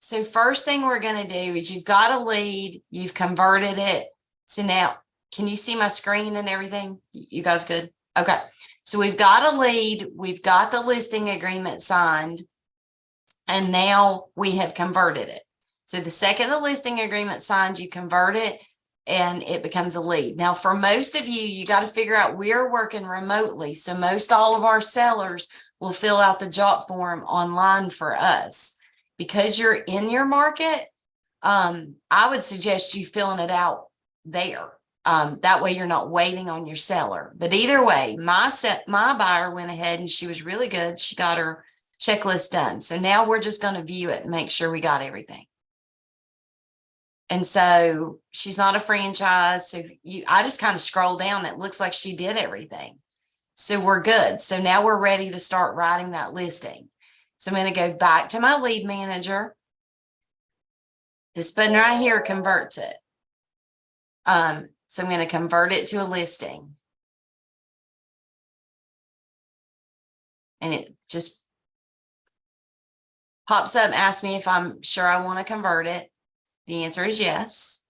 So first thing we're going to do is you've got a lead, you've converted it. So now, can you see my screen and everything? You guys good? Okay. So we've got a lead, we've got the listing agreement signed, and now we have converted it. So the second the listing agreement signed, you convert it and it becomes a lead. Now, for most of you, you got to figure out we're working remotely. So most all of our sellers will fill out the job form online for us. Because you're in your market, I would suggest you filling it out there. That way you're not waiting on your seller. But either way, my buyer went ahead and she was really good. She got her checklist done. So now we're just going to view it and make sure we got everything. And so she's not a franchise. So I just kind of scroll down. It looks like she did everything. So we're good. So now we're ready to start writing that listing. So I'm going to go back to my lead manager. This button right here converts it. So I'm going to convert it to a listing. And it just pops up and asks me if I'm sure I want to convert it. The answer is yes.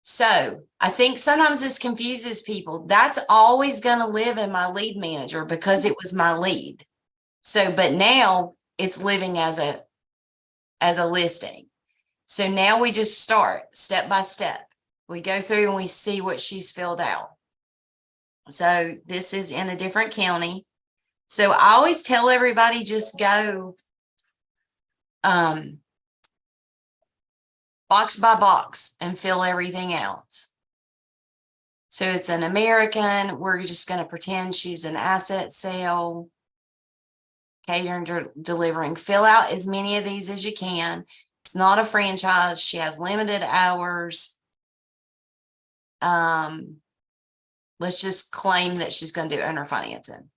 So I think sometimes this confuses people. That's always going to live in my lead manager because it was my lead. So, but now it's living as a listing. So now we just start step by step. We go through and we see what she's filled out. So this is in a different county. So I always tell everybody just go box by box and fill everything out. So it's an American. We're just going to pretend she's an asset sale. Catering, delivering. Fill out as many of these as you can. It's not a franchise. She has limited hours. Let's just claim that she's going to do owner financing.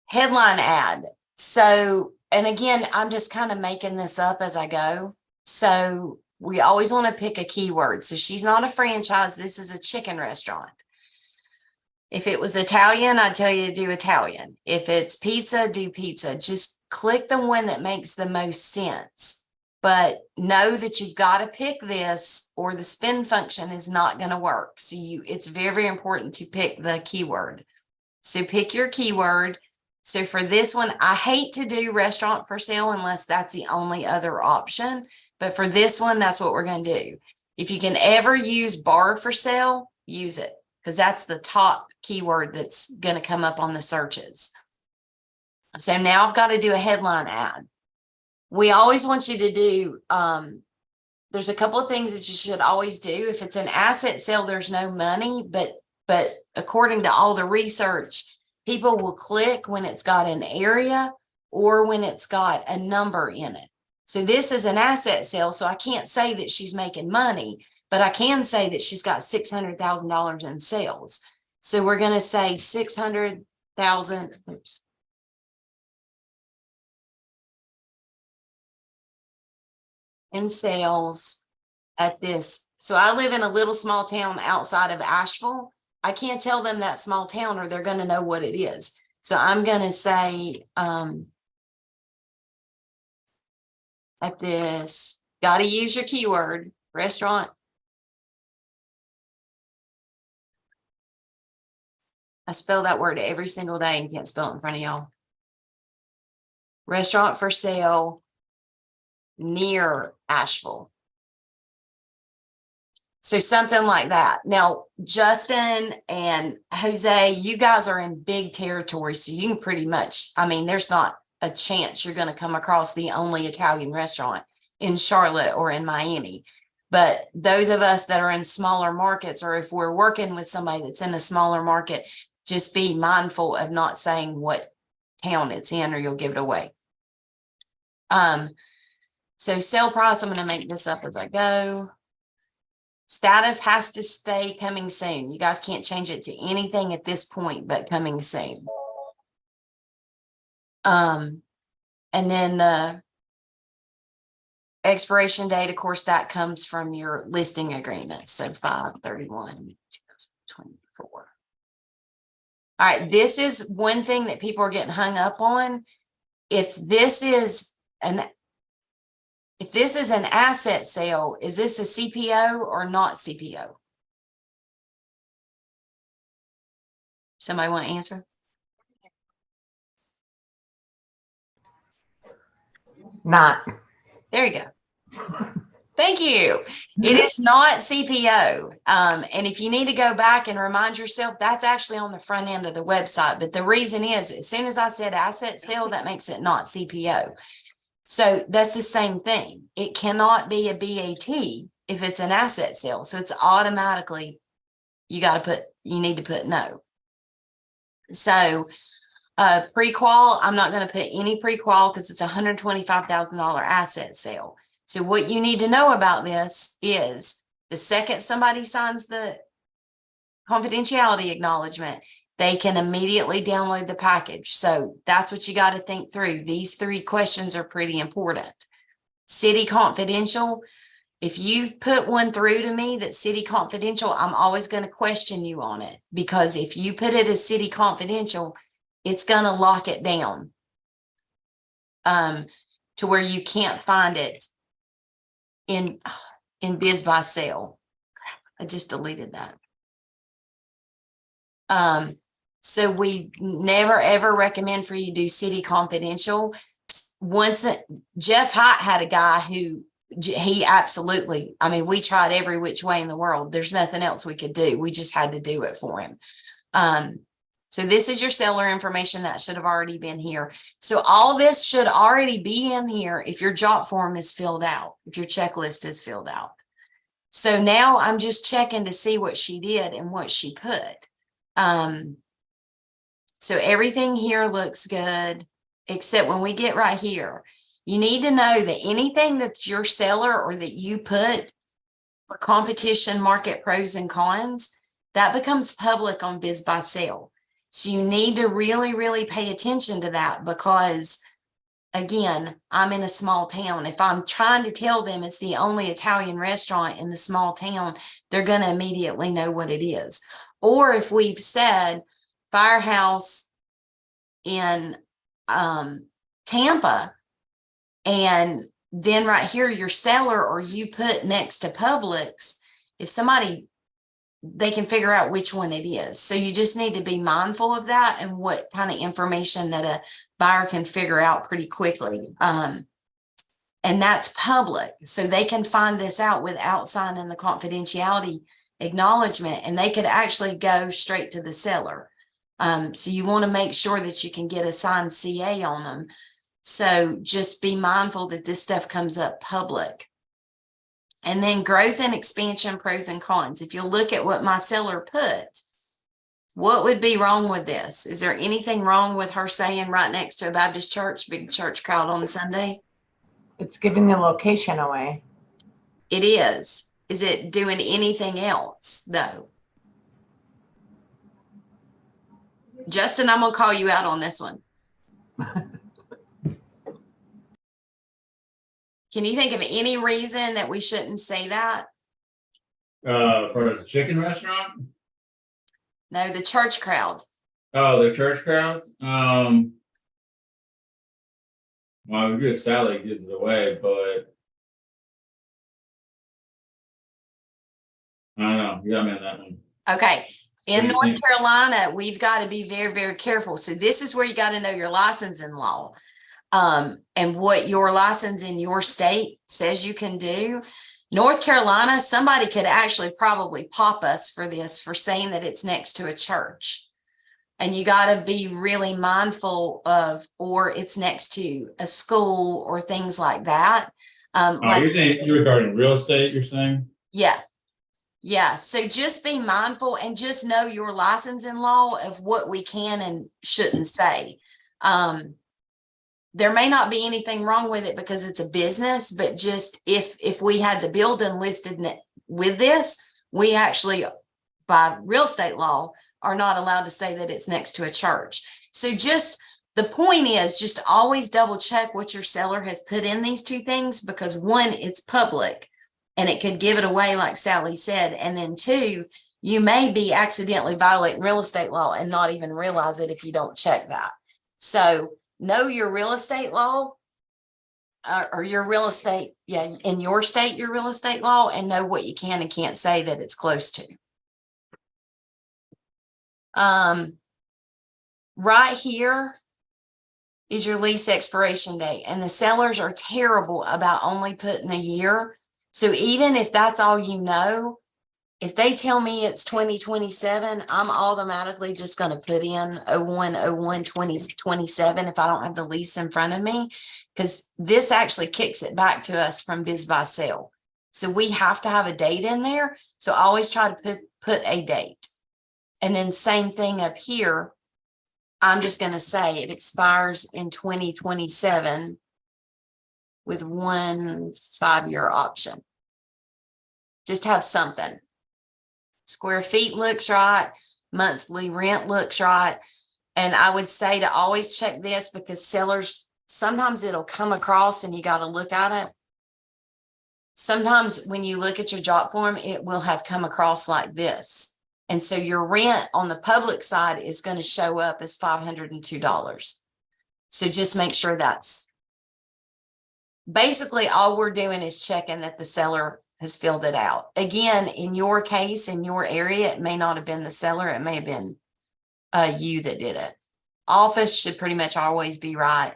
Headline ad. So, and again, I'm just kind of making this up as I go. So we always want to pick a keyword. So she's not a franchise. This is a chicken restaurant. If it was Italian, I'd tell you to do Italian. If it's pizza, do pizza. Just click the one that makes the most sense. But know that you've got to pick this or the spin function is not going to work. So it's very, very important to pick the keyword. So pick your keyword. So for this one, I hate to do restaurant for sale unless that's the only other option. But for this one, that's what we're going to do. If you can ever use bar for sale, use it, because that's the top keyword that's going to come up on the searches. So now I've got to do a headline ad. We always want you to do, there's a couple of things that you should always do. If it's an asset sale, there's no money, but according to all the research, people will click when it's got an area or when it's got a number in it. So this is an asset sale, so I can't say that she's making money, but I can say that she's got $600,000 in sales. So we're going to say 600,000. Oops. In sales at this. So I live in a little small town outside of Asheville. I can't tell them that small town or they're going to know what it is. So I'm going to say at this, got to use your keyword, restaurant. I spell that word every single day and can't spell it in front of y'all. Restaurant for sale near Asheville. So something like that. Now, Justin and Jose, you guys are in big territory. So you can pretty much, I mean, there's not a chance you're going to come across the only Italian restaurant in Charlotte or in Miami. But those of us that are in smaller markets, or if we're working with somebody that's in a smaller market, just be mindful of not saying what town it's in or you'll give it away. So sale price, I'm going to make this up as I go. Status has to stay coming soon. You guys can't change it to anything at this point, but coming soon. And then the expiration date, of course, that comes from your listing agreement. So 5/31/2024. All right, this is one thing that people are getting hung up on. if this is an asset sale, is this a CPO or not CPO? Somebody want to answer? Not. There you go. Thank you. It is not CPO. And if you need to go back and remind yourself, that's actually on the front end of the website. But the reason is, as soon as I said asset sale, that makes it not CPO. So that's the same thing. It cannot be a BAT if it's an asset sale. So it's automatically, you need to put no. So pre-qual, I'm not going to put any pre-qual because it's a $125,000 asset sale. So what you need to know about this is the second somebody signs the confidentiality acknowledgement, they can immediately download the package. So that's what you got to think through. These 3 questions are pretty important. City confidential. If you put one through to me that's city confidential, I'm always going to question you on it, because if you put it as city confidential, it's going to lock it down to where you can't find it in biz by sale. Crap, I just deleted that. So we never ever recommend for you to do city confidential. Jeff Hott had a guy who he absolutely, I mean, we tried every which way in the world. There's nothing else we could do. We just had to do it for him. So this is your seller information that should have already been here. So all this should already be in here if your job form is filled out, if your checklist is filled out. So now I'm just checking to see what she did and what she put. So everything here looks good, except when we get right here, you need to know that anything that's your seller or that you put for competition, market pros and cons, that becomes public on Biz by Sale. So you need to really, really pay attention to that, because again, I'm in a small town. If I'm trying to tell them it's the only Italian restaurant in the small town, they're going to immediately know what it is. Or if we've said Firehouse in Tampa, and then right here, your seller or you put next to Publix, if somebody, they can figure out which one it is. So you just need to be mindful of that and what kind of information that a buyer can figure out pretty quickly. And that's public. So they can find this out without signing the confidentiality acknowledgement, and they could actually go straight to the seller. So you want to make sure that you can get a signed CA on them. So just be mindful that this stuff comes up public. And then growth and expansion pros and cons. If you look at what my seller put, what would be wrong with this? Is there anything wrong with her saying right next to a Baptist church, big church crowd on Sunday? It's giving the location away. It is. Is it doing anything else though? Justin, I'm going to call you out on this one. Can you think of any reason that we shouldn't say that? For the chicken restaurant? No, the church crowd. Oh, the church crowds? Well, I guess Sally gives it away, but I don't know. You got me on that one. Okay. In What do you North think? Carolina, we've got to be very, very careful. So this is where you got to know your licensing law, and what your license in your state says you can do. North Carolina, somebody could actually probably pop us for this, for saying that it's next to a church. And you got to be really mindful of, or it's next to a school or things like that. Like, You're regarding real estate, you're saying? yeah. Yeah. So just be mindful and just know your licensing law of what we can and shouldn't say. There may not be anything wrong with it because it's a business, but just if we had the building listed with this, we actually, by real estate law, are not allowed to say that it's next to a church. So just the point is, just always double check what your seller has put in these 2 things, because 1, it's public and it could give it away, like Sally said. And then 2, you may be accidentally violating real estate law and not even realize it if you don't check that. So know your real estate law or your real estate, in your state, your real estate law, and know what you can and can't say that it's close to. Right here is your lease expiration date, and the sellers are terrible about only putting a year. So even if that's all you know, if they tell me it's 2027, I'm automatically just going to put in 01/01/2027 if I don't have the lease in front of me, because this actually kicks it back to us from biz buy sell. So we have to have a date in there. So I always try to put a date. And then same thing up here. I'm just going to say it expires in 2027 with 1 5-year option. Just have something. Square feet looks right. Monthly rent looks right. And I would say to always check this, because sellers, sometimes it'll come across and you got to look at it. Sometimes when you look at your job form, it will have come across like this. And so your rent on the public side is going to show up as $502. So just make sure that's basically all we're doing is checking that the seller has filled it out. Again, in your case, in your area, it may not have been the seller. It may have been you that did it. Office should pretty much always be right.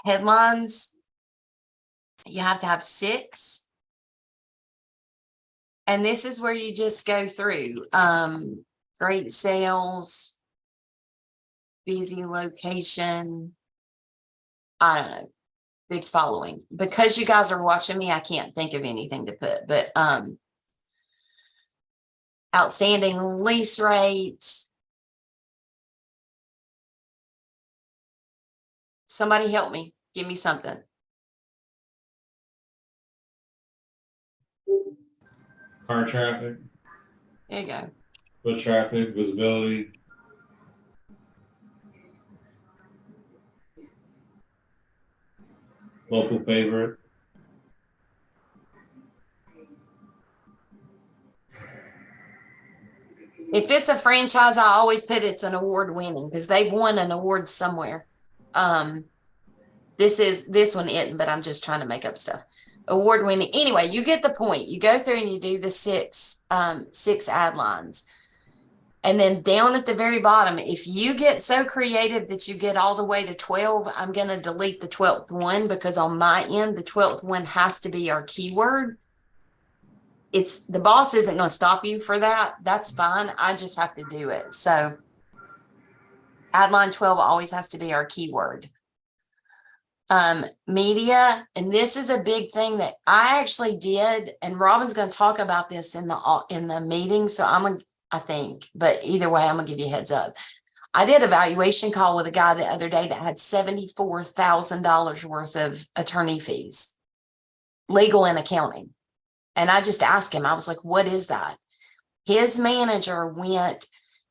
Headlines, you have to have 6. And this is where you just go through great sales, busy location. I don't know, big following. Because you guys are watching me, I can't think of anything to put, but outstanding lease rate. Somebody help me. Give me something. Car traffic, There you go. foot traffic, visibility. Local favorite. If it's a franchise, I always put it's an award winning, because they've won an award somewhere. This one isn't, but I'm just trying to make up stuff. Award winning. Anyway, you get the point. You go through and you do the 6 ad lines. And then down at the very bottom, if you get so creative that you get all the way to 12, I'm going to delete the 12th one, because on my end, the 12th one has to be our keyword. It's the boss isn't going to stop you for that. That's fine. I just have to do it. So ad line 12 always has to be our keyword. Media, and this is a big thing that I actually did, and Robin's going to talk about this in the meeting. So I think, but either way, I'm gonna give you a heads up. I did a valuation call with a guy the other day that had $74,000 worth of attorney fees, legal and accounting. And I just asked him, I was like, what is that? His manager went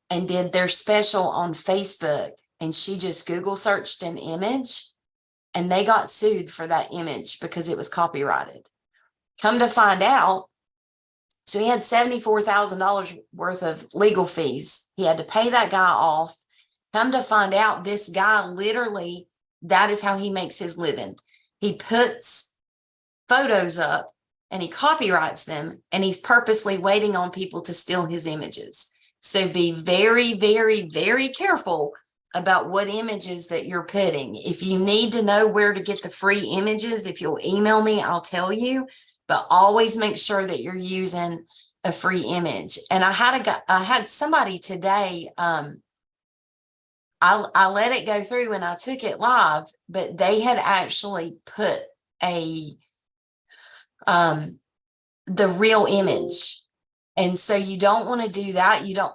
and did their special on Facebook, and she just Google searched an image, and they got sued for that image because it was copyrighted. Come to find out, so he had $74,000 worth of legal fees. He had to pay that guy off. Come to find out, this guy literally, that is how he makes his living. He puts photos up and he copyrights them, and he's purposely waiting on people to steal his images. So be very, very, very careful about what images that you're putting. If you need to know where to get the free images, if you'll email me, I'll tell you, but always make sure that you're using a free image. And I had somebody today, I let it go through and I took it live, but they had actually put the real image. And so you don't want to do that. You don't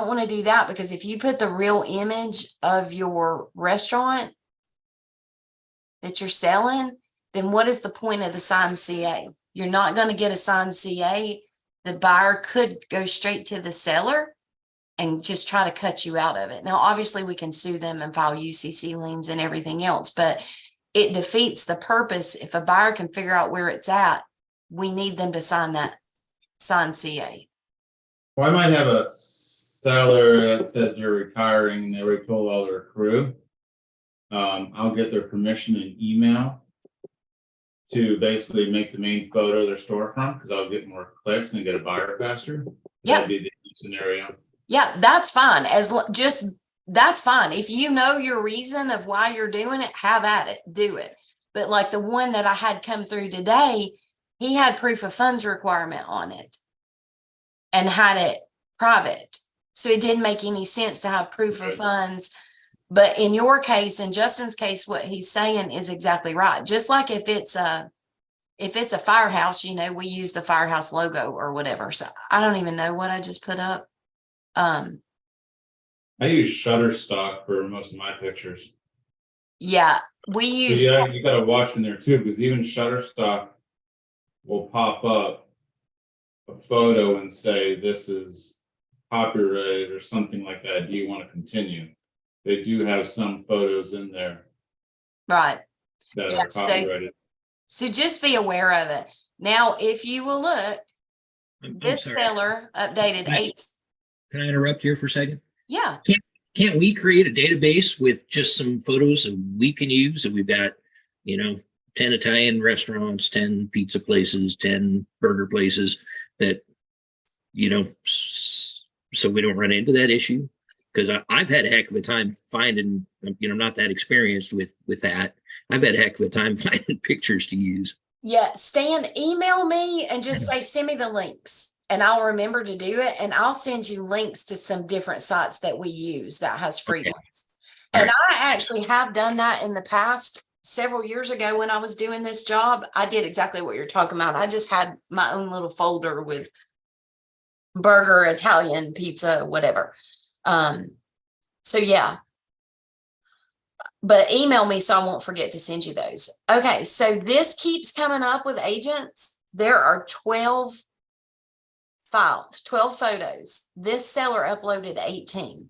want to do that, because if you put the real image of your restaurant that you're selling, then what is the point of the signed CA? You're not going to get a signed CA. The buyer could go straight to the seller and just try to cut you out of it. Now, obviously we can sue them and file UCC liens and everything else, but it defeats the purpose. If a buyer can figure out where it's at, we need them to sign that signed CA. Well, I might have a seller that says they're retiring and they already told all their crew. I'll get their permission and email to basically make the main photo of their storefront, because I'll get more clicks and get a buyer faster. Yeah. That'd be the scenario. Yeah, that's fine. That's fine. If you know your reason of why you're doing it, have at it, do it. But like the one that I had come through today, he had proof of funds requirement on it and had it private. So it didn't make any sense to have proof of funds. But in your case, in Justin's case, what he's saying is exactly right. Just like if it's a firehouse, you know, we use the firehouse logo or whatever. So I don't even know what I just put up. I use Shutterstock for most of my pictures. Yeah, we So use, yeah, you gotta watch in there too, because even Shutterstock will pop up a photo and say this is copyrighted or something like that. Do you want to continue? They do have some photos in there right. that Yeah, are copyrighted. So just be aware of it. Now, if you will look, I'm this sorry. seller updated Can I interrupt here for a second? Yeah, Can't we create a database with just some photos that we can use? And we've got, 10 Italian restaurants, 10 pizza places, 10 burger places that, so we don't run into that issue. Because I've had a heck of a time finding, I'm not that experienced with that. I've had a heck of a time finding pictures to use. yeah. Stan, email me and just say, send me the links and I'll remember to do it. And I'll send you links to some different sites that we use that has free Okay. ones. All And right. I actually have done that in the past. Several years ago when I was doing this job, I did exactly what you're talking about. I just had my own little folder with burger, Italian, pizza, whatever. So yeah, but email me so I won't forget to send you those. Okay, so this keeps coming up with agents. There are 12 files, 12 photos. This seller uploaded 18,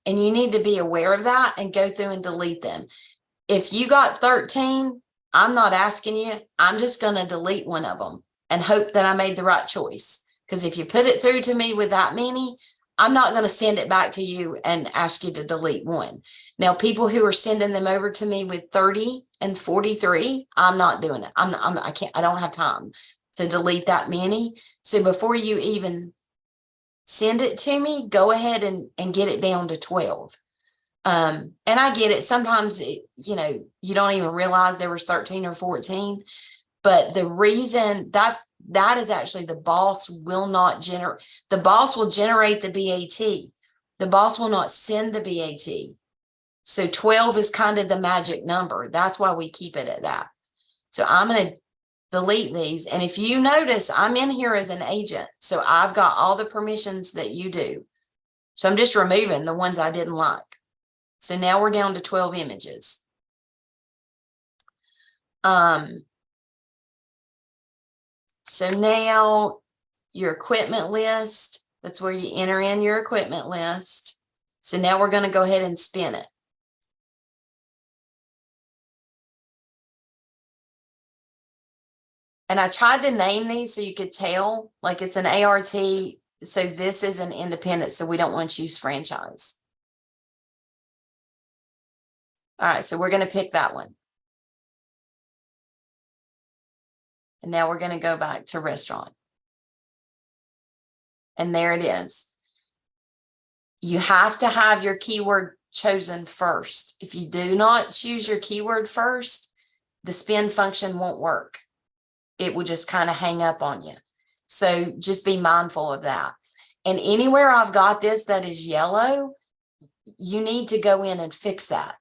and you need to be aware of that and go through and delete them. If you got 13, I'm not asking you. I'm just going to delete one of them and hope that I made the right choice. Because if you put it through to me with that many, I'm not going to send it back to you and ask you to delete one. Now, people who are sending them over to me with 30 and 43, I'm not doing it. I don't have time to delete that many. So before you even send it to me, go ahead and get it down to 12. And I get it. Sometimes, you don't even realize there was 13 or 14, but the reason that is actually the boss will not generate, the boss will generate the BAT. The boss will not send the BAT. So 12 is kind of the magic number. That's why we keep it at that. So I'm going to delete these. And if you notice, I'm in here as an agent. So I've got all the permissions that you do. So I'm just removing the ones I didn't like. So now we're down to 12 images. So now your equipment list, that's where you enter in your equipment list. So now we're going to go ahead and spin it. And I tried to name these so you could tell, like it's an ART. So this is an independent, so we don't want to use franchise. All right, so we're going to pick that one. And now we're going to go back to restaurant. And there it is. You have to have your keyword chosen first. If you do not choose your keyword first, the spin function won't work. It will just kind of hang up on you. So just be mindful of that. And anywhere I've got this that is yellow, you need to go in and fix that,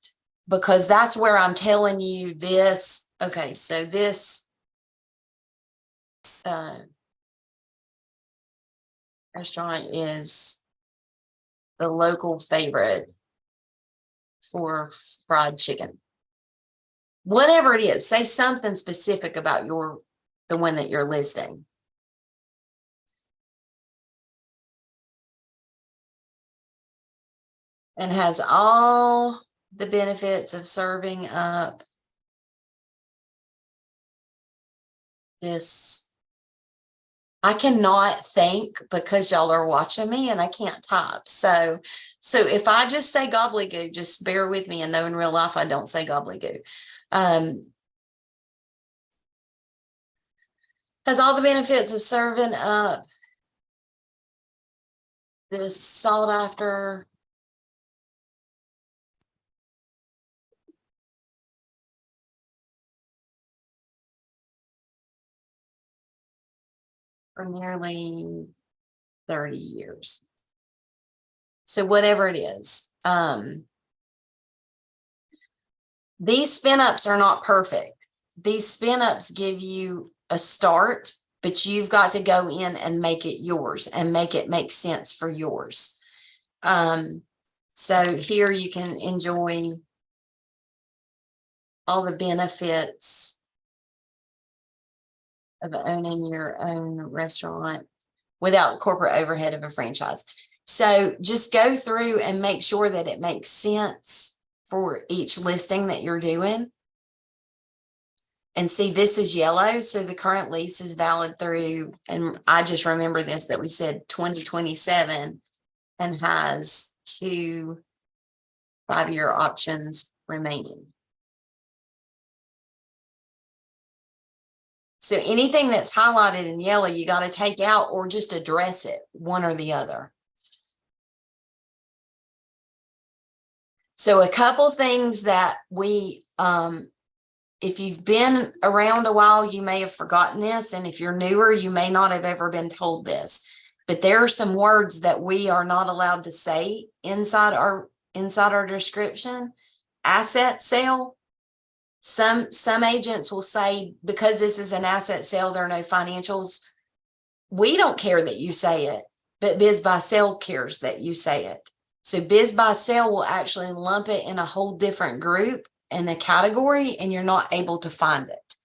because that's where I'm telling you this. Okay, so this restaurant is the local favorite for fried chicken. Whatever it is, say something specific about the one that you're listing. And has all the benefits of serving up this I cannot think because y'all are watching me and I can't type. So if I just say gobbledygook, just bear with me and know in real life I don't say gobbledygook. Has all the benefits of serving up this sought after for nearly 30 years. So whatever it is, these spin ups are not perfect. These spin ups give you a start, but you've got to go in and make it yours and make it make sense for yours. So here you can enjoy all the benefits of owning your own restaurant without the corporate overhead of a franchise. So just go through and make sure that it makes sense for each listing that you're doing. And see, this is yellow. So the current lease is valid through, and I just remember this, that we said 2027 and has 2 5-year options remaining. So anything that's highlighted in yellow, you got to take out or just address it, one or the other. So a couple things that we, if you've been around a while, you may have forgotten this. And if you're newer, you may not have ever been told this. But there are some words that we are not allowed to say inside our description. Asset sale. Some agents will say, because this is an asset sale, there are no financials. We don't care that you say it, but Biz Buy Sell cares that you say it. So Biz Buy Sell will actually lump it in a whole different group in the category, and you're not able to find it.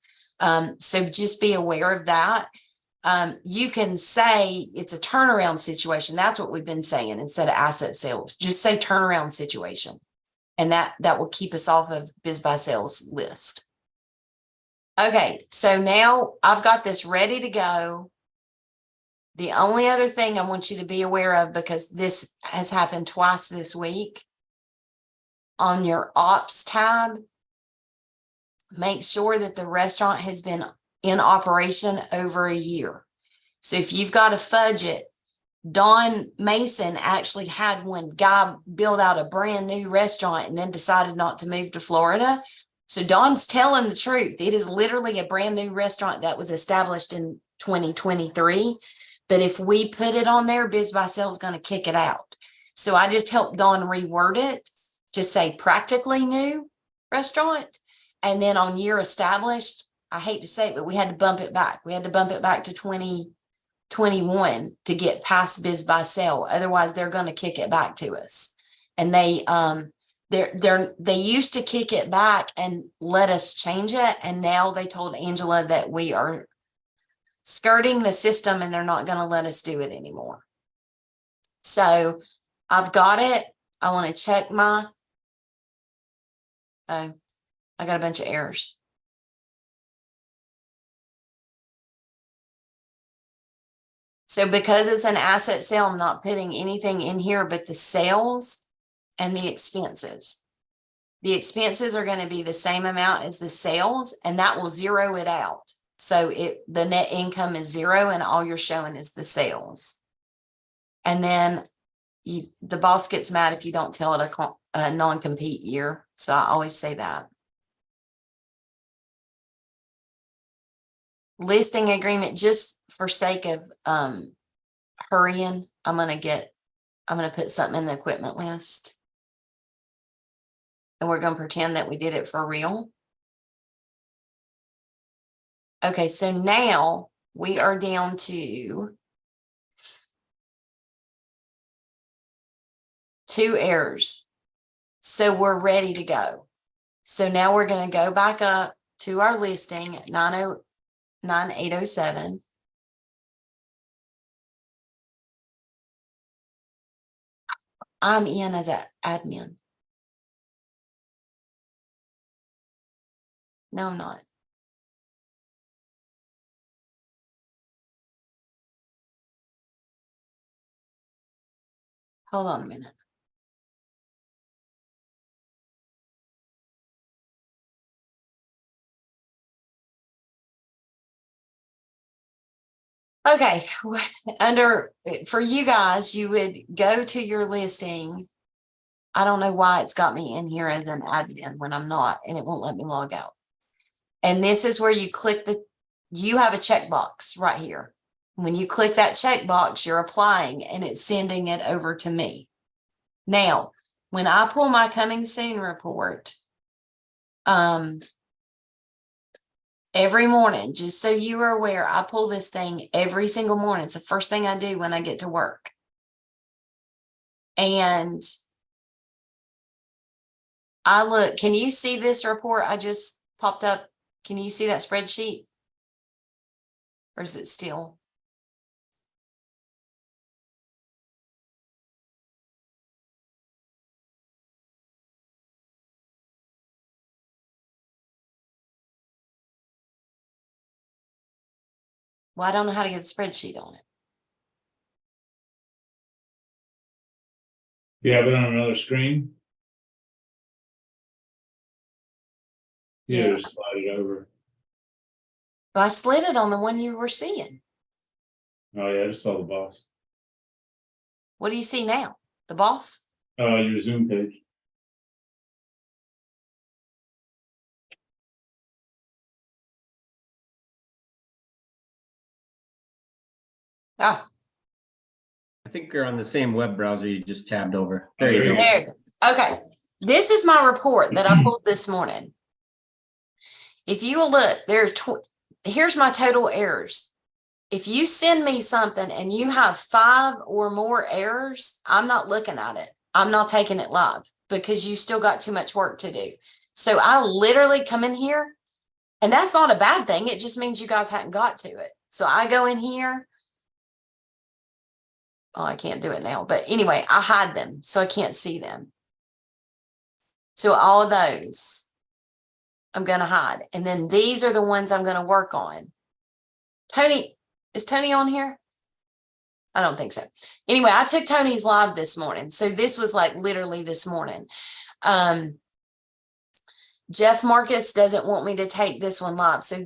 So just be aware of that. You can say it's a turnaround situation. That's what we've been saying instead of asset sales. Just say turnaround situation. And that will keep us off of Biz Buy Sales list. Okay, so now I've got this ready to go. The only other thing I want you to be aware of, because this has happened twice this week, on your ops tab, make sure that the restaurant has been in operation over a year. So if you've got to fudge it, Don Mason actually had one guy build out a brand new restaurant and then decided not to move to Florida. So Don's telling the truth. It is literally a brand new restaurant that was established in 2023. But if we put it on there, Biz Buy Sell is going to kick it out. So I just helped Don reword it to say practically new restaurant. And then on year established, I hate to say it, but we had to bump it back. We had to bump it back to 2021 to get past Biz Buy Sell. Otherwise, they're going to kick it back to us. And they used to kick it back and let us change it. And now they told Angela that we are skirting the system and they're not going to let us do it anymore. So I've got it. I want to check my, I got a bunch of errors. So because it's an asset sale, I'm not putting anything in here but the sales and the expenses. The expenses are going to be the same amount as the sales, and that will zero it out. So the net income is 0 and all you're showing is the sales. And then the boss gets mad if you don't tell it a non-compete year. So I always say that. Listing agreement, just for sake of hurrying, I'm going to put something in the equipment list. And we're going to pretend that we did it for real. Okay, so now we are down to 2 errors. So we're ready to go. So now we're going to go back up to our listing at 9807. I'm in as an admin. No, I'm not. Hold on a minute. Okay, for you guys, you would go to your listing. I don't know why it's got me in here as an admin when I'm not, and it won't let me log out. And this is where you click you have a checkbox right here. When you click that checkbox, you're applying and it's sending it over to me. Now, when I pull my coming soon report, every morning, just so you are aware, I pull this thing every single morning. It's the first thing I do when I get to work. And I look, can you see this report I just popped up? Can you see that spreadsheet? Or is it still? Well, I don't know how to get the spreadsheet on it. You have it on another screen? Yeah. Just slide it over. But I slid it on the one you were seeing. Oh yeah, I just saw the box. What do you see now? The boss? Your Zoom page. Oh, I think you're on the same web browser you just tabbed over. There you There you go. go. there you go. Okay. This is my report that I pulled this morning. If you will look, here's my total errors. If you send me something and you have 5 or more errors, I'm not looking at it. I'm not taking it live because you still got too much work to do. So I literally come in here, and that's not a bad thing. It just means you guys hadn't got to it. So I go in here. Oh, I can't do it now. But anyway, I hide them so I can't see them. So all of those I'm going to hide. And then these are the ones I'm going to work on. Tony, is Tony on here? I don't think so. Anyway, I took Tony's live this morning. So this was like literally this morning. Jeff Marcus doesn't want me to take this one live. So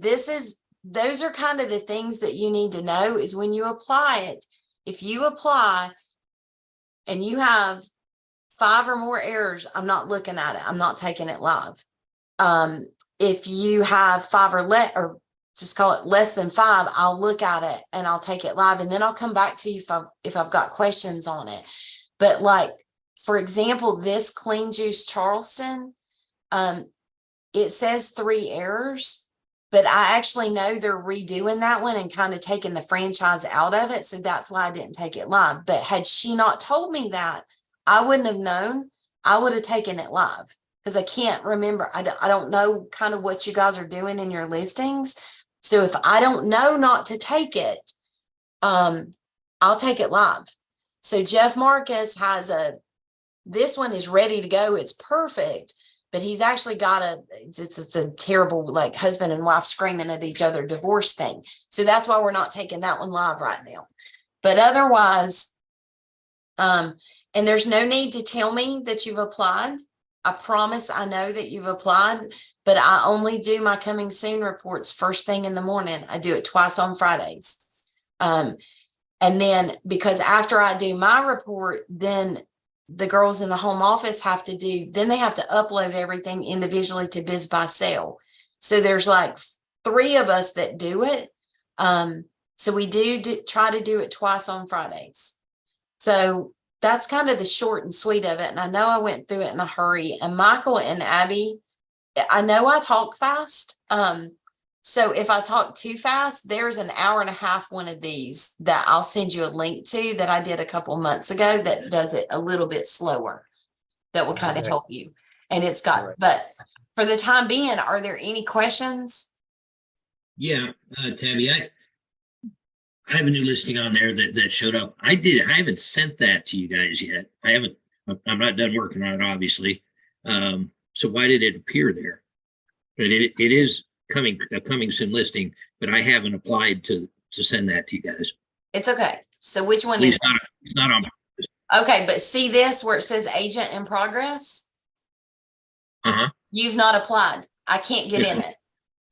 those are kind of the things that you need to know is when you apply it. If you apply and you have 5 or more errors, I'm not looking at it. I'm not taking it live. If you have 5 or just call it less than 5, I'll look at it and I'll take it live. And then I'll come back to you if I've got questions on it. But like, for example, this Clean Juice Charleston, it says 3 errors, but I actually know they're redoing that one and kind of taking the franchise out of it. So that's why I didn't take it live. But had she not told me that, I wouldn't have known. I would have taken it live because I can't remember. I don't know kind of what you guys are doing in your listings. So if I don't know not to take it, I'll take it live. So Jeff Marcus this one is ready to go. It's perfect. But he's actually got it's a terrible like husband and wife screaming at each other divorce thing. So that's why we're not taking that one live right now. But otherwise, and there's no need to tell me that you've applied. I promise I know that you've applied, but I only do my coming soon reports first thing in the morning. I do it twice on Fridays. And then because after I do my report, then the girls in the home office then they have to upload everything individually to Biz by Sale. So there's like 3 of us that do it. So we do try to do it twice on Fridays. So that's kind of the short and sweet of it. And I know I went through it in a hurry. And Michael and Abby, I know I talk fast. So if I talk too fast, there's an 1.5 one of these that I'll send you a link to that I did a couple months ago that does it a little bit slower. That will kind of help you. And it's got, but for the time being, are there any questions? Yeah, Tabby, I have a new listing on there that showed up. I haven't sent that to you guys yet. I'm not done working on it, obviously. So why did it appear there? But it is coming soon listing, but I haven't applied to send that to you guys. It's okay. So which one At least is it? it's not on. Okay, but see this where it says agent in progress? Uh-huh. You've not applied. I can't get in it.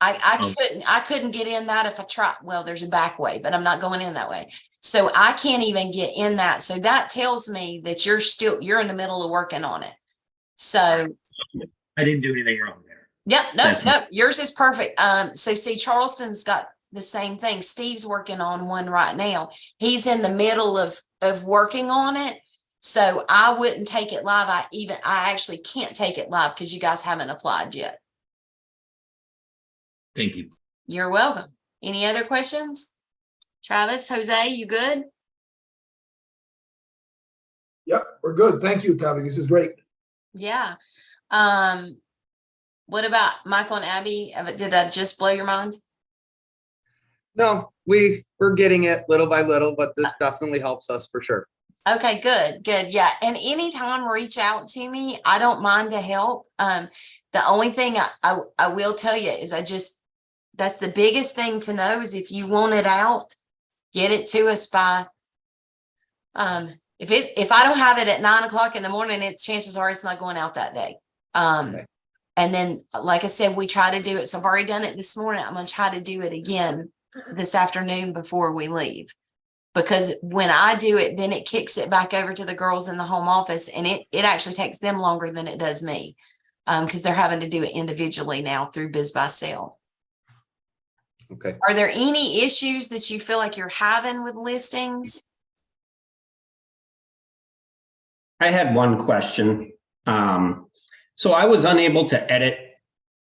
Oh. I couldn't get in that if I tried. Well, there's a back way, but I'm not going in that way. So I can't even get in that. So that tells me that you're in the middle of working on it. So I didn't do anything wrong there. yep, That's nope, yours is perfect. So see, Charleston's got the same thing. Steve's working on one right now. He's in the middle of working on it. So I wouldn't take it live. I actually can't take it live because you guys haven't applied yet. Thank you. You're welcome. Any other questions? Travis, Jose, you good? Yep, we're good. Thank you, Tabby. This is great. Yeah. What about Michael and Abby? Did I just blow your minds? No, we're getting it little by little, but this definitely helps us for sure. Okay, good, good. Yeah. And anytime reach out to me, I don't mind to help. The only thing I will tell you is that's the biggest thing to know is if you want it out, get it to us by, if I don't have it at 9 o'clock in the morning, chances are it's not going out that day. Okay. And then, like I said, we try to do it. So I've already done it this morning. I'm going to try to do it again this afternoon before we leave. Because when I do it, then it kicks it back over to the girls in the home office, and it actually takes them longer than it does me, because they're having to do it individually now through Biz by Sale. Okay. Are there any issues that you feel like you're having with listings? I had one question. So I was unable to edit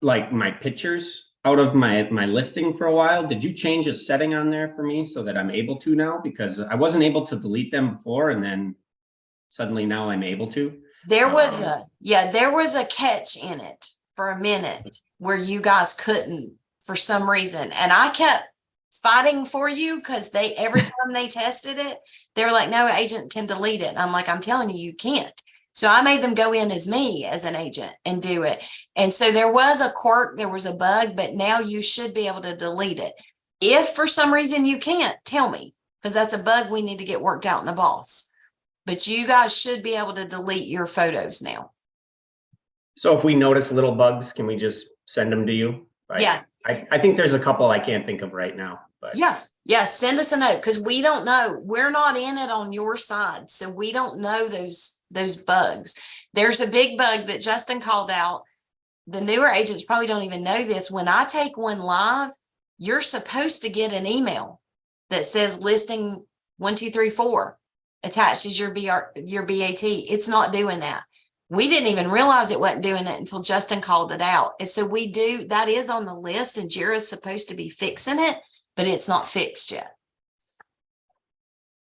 like my pictures out of my listing for a while. Did you change a setting on there for me so that I'm able to now? Because I wasn't able to delete them before, and then suddenly now I'm able to. There was there was a catch in it for a minute where you guys couldn't for some reason. And I kept fighting for you because every time they tested it, they were like, no agent can delete it. And I'm like, I'm telling you, you can't. So I made them go in as me as an agent and do it. And so there was a quirk, there was a bug, but now you should be able to delete it. If for some reason you can't, tell me, because that's a bug we need to get worked out in the boss. But you guys should be able to delete your photos now. So if we notice little bugs, can we just send them to you? Like, Yeah. I think there's a couple I can't think of right now, but Yeah. Send us a note because we don't know. We're not in it on your side. So we don't know those bugs. There's a big bug that Justin called out. The newer agents probably don't even know this. When I take one live, you're supposed to get an email that says listing 1234 attaches your BAT. It's not doing that. We didn't even realize it wasn't doing it until Justin called it out. And so that is on the list, and Jira's supposed to be fixing it, but it's not fixed yet.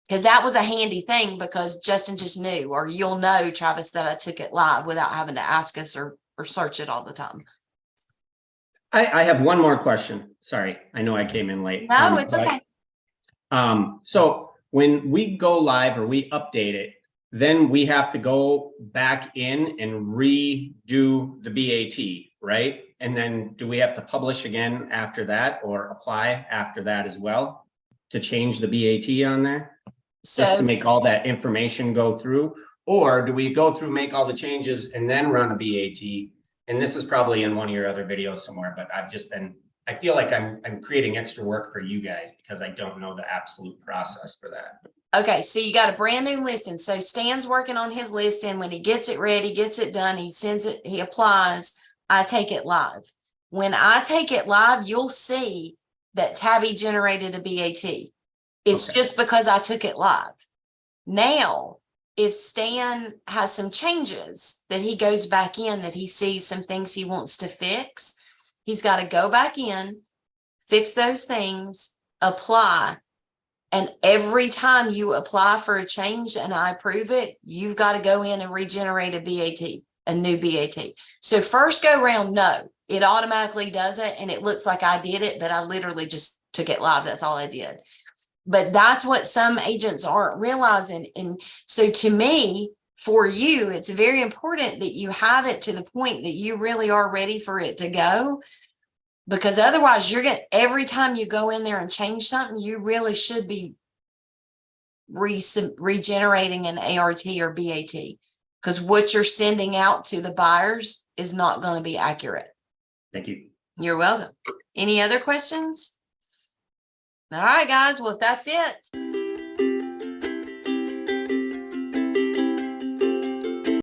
Because that was a handy thing because Justin just knew, or you'll know, Travis, that I took it live without having to ask us or search it all the time. I have one more question. Sorry, I know I came in late. No, it's okay. So when we go live or we update it, then we have to go back in and redo the BAT, right? And then do we have to publish again after that or apply after that as well to change the BAT on there? Just to make all that information go through? Or do we go through, make all the changes and then run a BAT? And this is probably in one of your other videos somewhere, but I feel like I'm creating extra work for you guys because I don't know the absolute process for that. Okay, so you got a brand new listing. So Stan's working on his listing. When he gets it ready, gets it done, he sends it, he applies, I take it live. When I take it live, you'll see that Tabby generated a BAT. It's just because I took it live. Now, if Stan has some changes that he goes back in, that he sees some things he wants to fix, he's got to go back in, fix those things, apply. And every time you apply for a change and I approve it, you've got to go in and regenerate a BAT, a new BAT. So first go round, no, it automatically does it. And it looks like I did it, but I literally just took it live. That's all I did. But that's what some agents aren't realizing. And so to me, for you, it's very important that you have it to the point that you really are ready for it to go. Because otherwise every time you go in there and change something, you really should be regenerating an ART or BAT. Because what you're sending out to the buyers is not going to be accurate. Thank you. You're welcome. Any other questions? All right, guys. Well, if that's it,